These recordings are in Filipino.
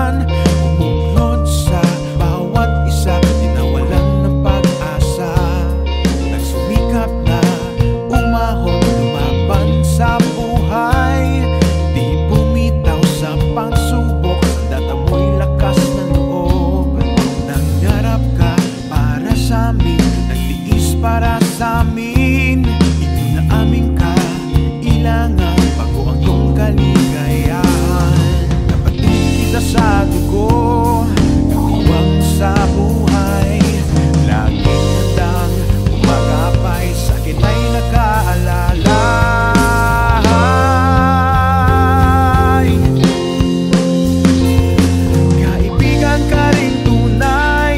tahanan. Umunod sa bawat isa, di nawalan ng pag-asa. Nagsumikap na umahon, lumaban sa buhay. Di bumitaw sa pagsubok, data mo'y lakas ng loob. Nangarap ka para sa amin, nagtiis para sa amin. Inaamin ka, ilangan bago ang iyong kaligayahan. Kapatid kita sa dugo, katuwang sa buhay. Laging handang umagapay, sa akin ay nakaalala. Kaibigan ka rin tunay,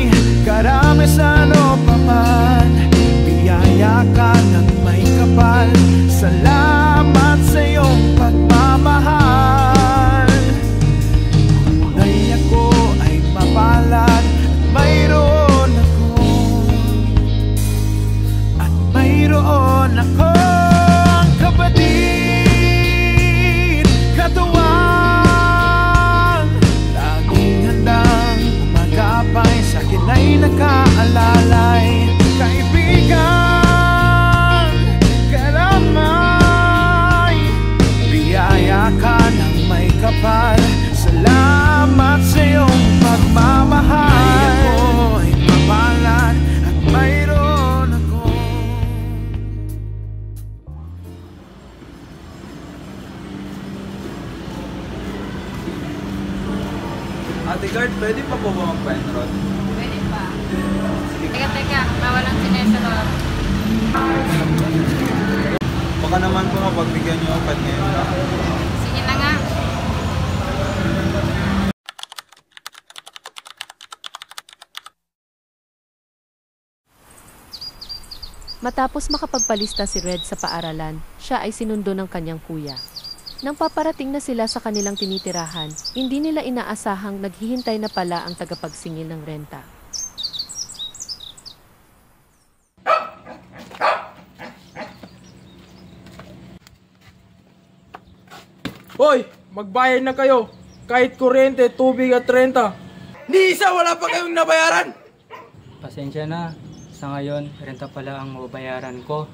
karami sa ano pa man. Biyaya ka ng may kapal, salamat sa iyong pagmamahal. Tunay ako ay mapalad, at mayroon akong kapatid, katuwang. Laging handang umagapay, sa akin ay nakaalalay. Kaibigan, karamay, biyaya ka ng may kapal, salamat sa iyong pagmamahal. Ako ay mapalad, at mayroon ako. Ate Guard, pwede pa po ba magpa-enroll? Pwede pa. Teka, mawalang sinesunod. Baka naman po mapagbigyan niyo ako ngayon lang. Sige na nga. Matapos makapagpalista si Red sa paaralan, siya ay sinundo ng kanyang kuya. Nang paparating na sila sa kanilang tinitirahan, hindi nila inaasahang naghihintay na pala ang tagapagsingil ng renta. Hoy! Magbayad na kayo! Kahit kuryente, tubig at renta! Ni isa wala pa kayong nabayaran! Pasensya na. Sa ngayon, renta pala ang mababayaran ko.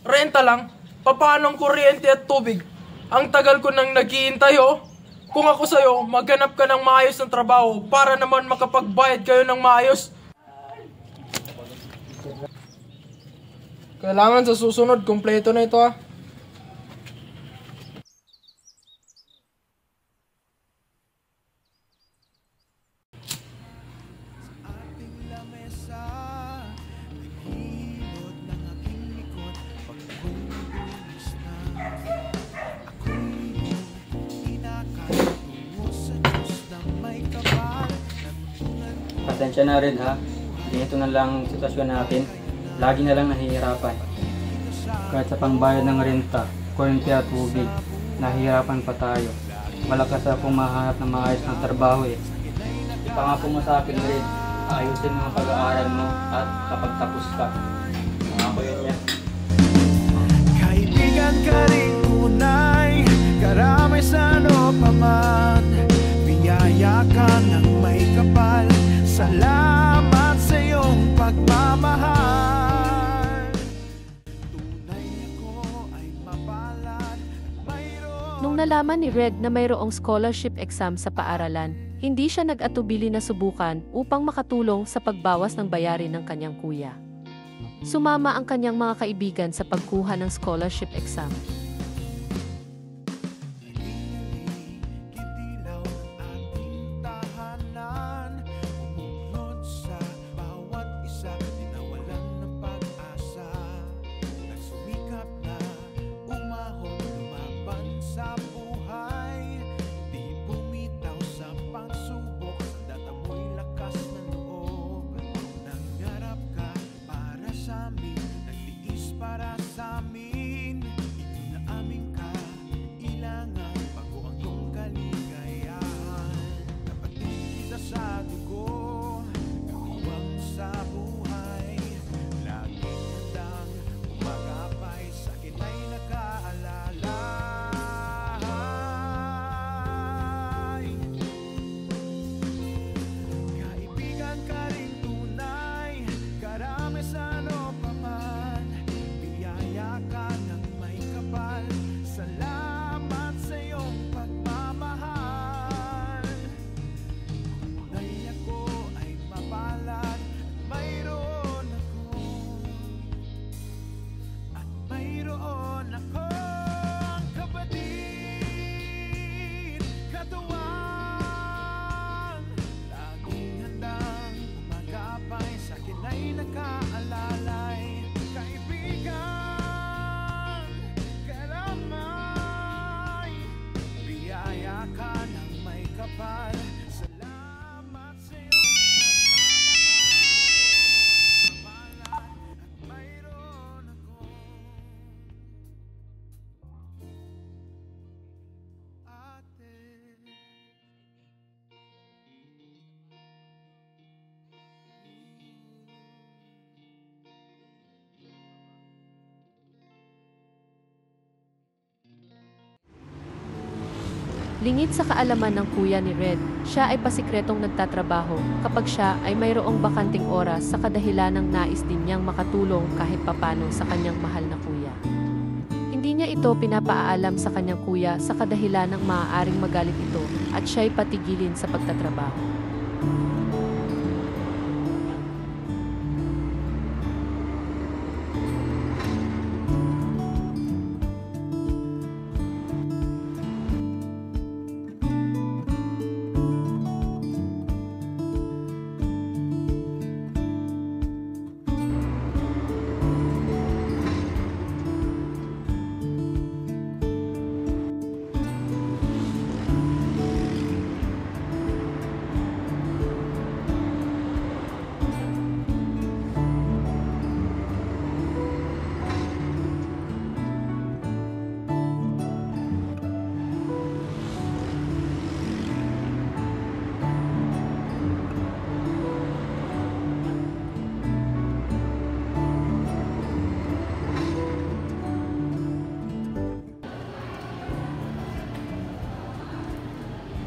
Renta lang? Paano ang kuryente at tubig? Ang tagal ko nang naghihintay oh! Kung ako sa'yo, maghanap ka ng maayos na trabaho para naman makapagbayad kayo ng maayos. Kailangan sa susunod, kumpleto na ito ah. Pasensya na rin ha. Ganito na lang ang sitwasyon natin. Lagi na lang nahihirapan. Kahit sa pangbayad ng renta, kuryente at tubig, nahihirapan pa tayo. Malakas akong mahanap ng maayos ng trabaho eh. Pangako mo sa akin rin, ayusin mo ang pag-aaral mo at kapag tapos ka. Pangako yun yan. Kaibigan ka rin tunay, karami sa ano pa man. Biyaya ka ng may kapal, salamat sa iyong pagmamahal. Tunay ako ay mapalad, at mayroon. Nung nalaman ni Red na mayroong scholarship exam sa paaralan, hindi siya nag-atubili na subukan upang makatulong sa pagbawas ng bayarin ng kanyang kuya. Sumama ang kanyang mga kaibigan sa pagkuha ng scholarship exam. Para sa amin, Lingid sa kaalaman ng kuya ni Red, siya ay pasikretong nagtatrabaho kapag siya ay mayroong bakanting oras sa kadahilanang nais din niyang makatulong kahit papano sa kanyang mahal na kuya. Hindi niya ito pinapaalam sa kanyang kuya sa kadahilanang maaaring magalit ito at siya'y patigilin sa pagtatrabaho.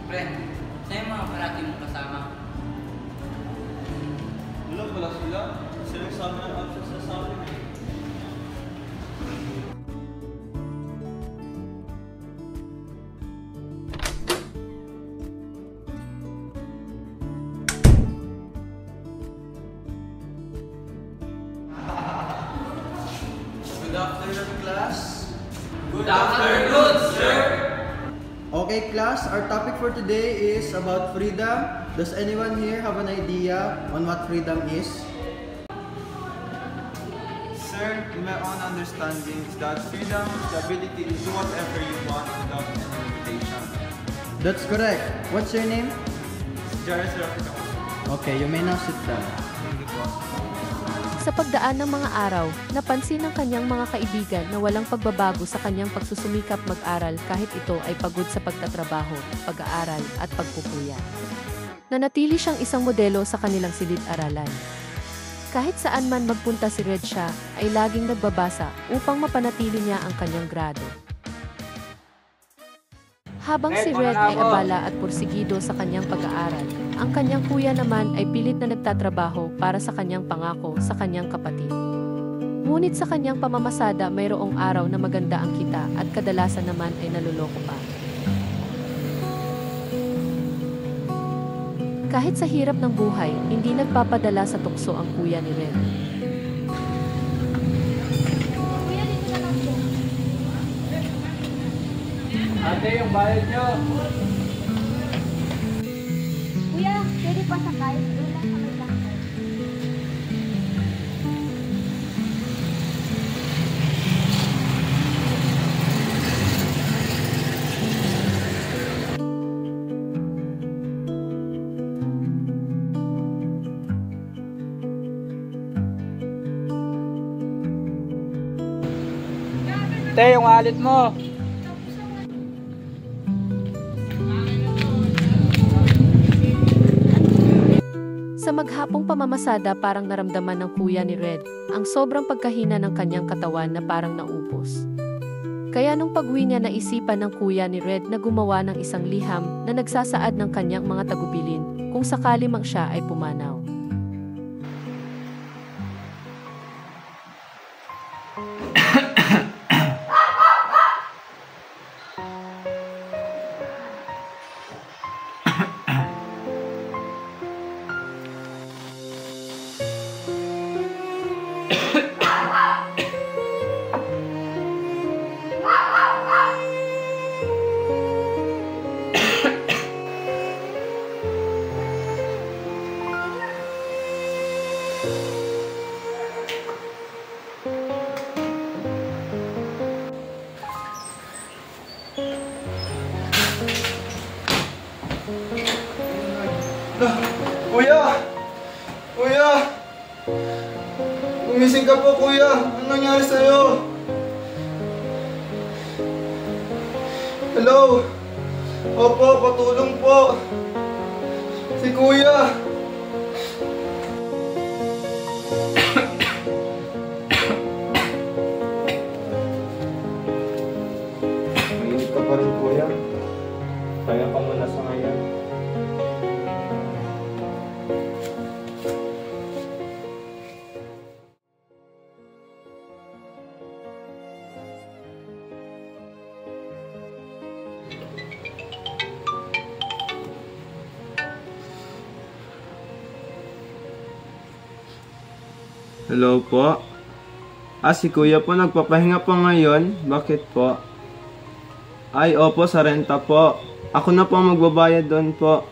Pre, sa'yo mga parati mong kasama. Wala pala sila. Sila sama ng absent sa amin. Good afternoon, class. Good afternoon, sir! Okay class, our topic for today is about freedom. Does anyone here have an idea on what freedom is? Sir, in my own understanding is that freedom is the ability to do whatever you want without any limitation. That's correct. What's your name? Jared Serafino. Okay, you may now sit down. Thank you po. Sa pagdaan ng mga araw, napansin ng kanyang mga kaibigan na walang pagbabago sa kanyang pagsusumikap mag-aral kahit ito ay pagod sa pagtatrabaho, pag-aaral at pagpupuya. Nanatili siyang isang modelo sa kanilang silid-aralan. Kahit saan man magpunta si Red, siya ay laging nagbabasa upang mapanatili niya ang kanyang grado. Habang si Red ay abala at pursigido sa kanyang pag-aaral, ang kanyang kuya naman ay pilit na nagtatrabaho para sa kanyang pangako sa kanyang kapatid. Ngunit sa kanyang pamamasada mayroong araw na maganda ang kita at kadalasan naman ay naluloko pa. Kahit sa hirap ng buhay, hindi nagpapadala sa tukso ang kuya ni Red. Ate, yung bayad nyo! Kuya, pwede pa sakay? Doon lang sa may bangkay. Ate, yung wallet mo! Sa maghapong pamamasada parang naramdaman ng kuya ni Red ang sobrang pagkahina ng kanyang katawan na parang naupos. Kaya nung pag-uwi niya naisipan ng kuya ni Red na gumawa ng isang liham na nagsasaad ng kanyang mga tagubilin kung sakali mang siya ay pumanaw. Kuya! Kuya! Gumising ka po, kuya! Ano nangyari sa'yo? Hello? Opo, patulong po! Si kuya! Mainit ka pa rin, kuya. Hello po. Si kuya po nagpapahinga po ngayon. Bakit po? Ay, opo, sa renta po. Ako na po ang magbabayad doon po.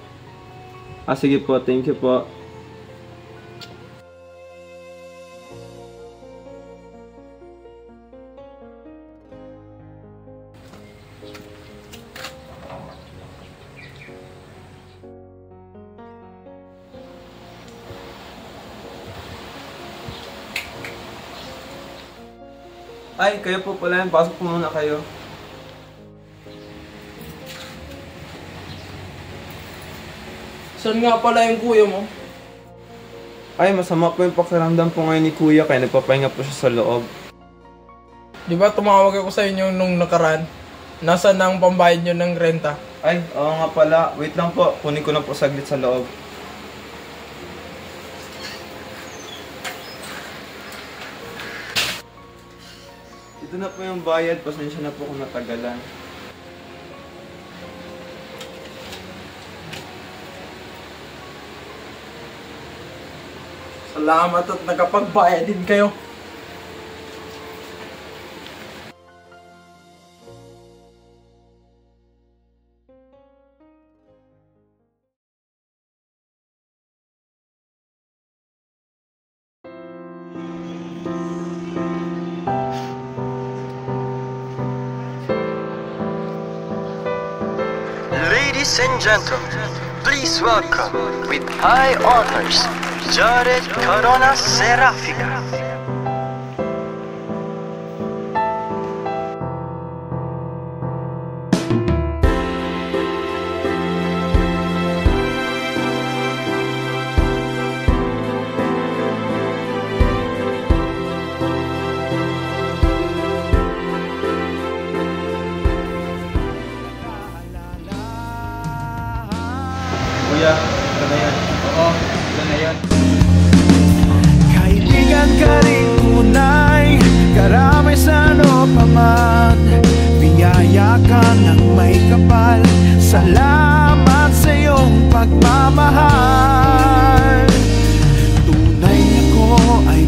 Sige po, thank you po. Ay, kayo po pala yan. Pasok po muna kayo. Saan nga pala yung kuya mo? Ay, masama po yung pakiramdam po ngayon ni kuya kaya nagpapahinga po siya sa loob. Di ba tumawag ako sa inyo nung nakaraan? Nasaan na ang pambayad nyo ng renta? Ay, oo nga pala. Wait lang po. Kunin ko na po saglit sa loob. Ito na po yung bayad. Pasensya na po kung natagalan. Salamat at nakapagbayad din kayo. Ladies and gentlemen, please welcome with high honors, Jared Corona Serafica. Kuya, ito na yan. Oo, ito na yan. Kaibigan ka rin tunay, karamay sa ano pa man. Biyaya ka ng may kapal, salamat sa iyong pagmamahal. Tunay ako ay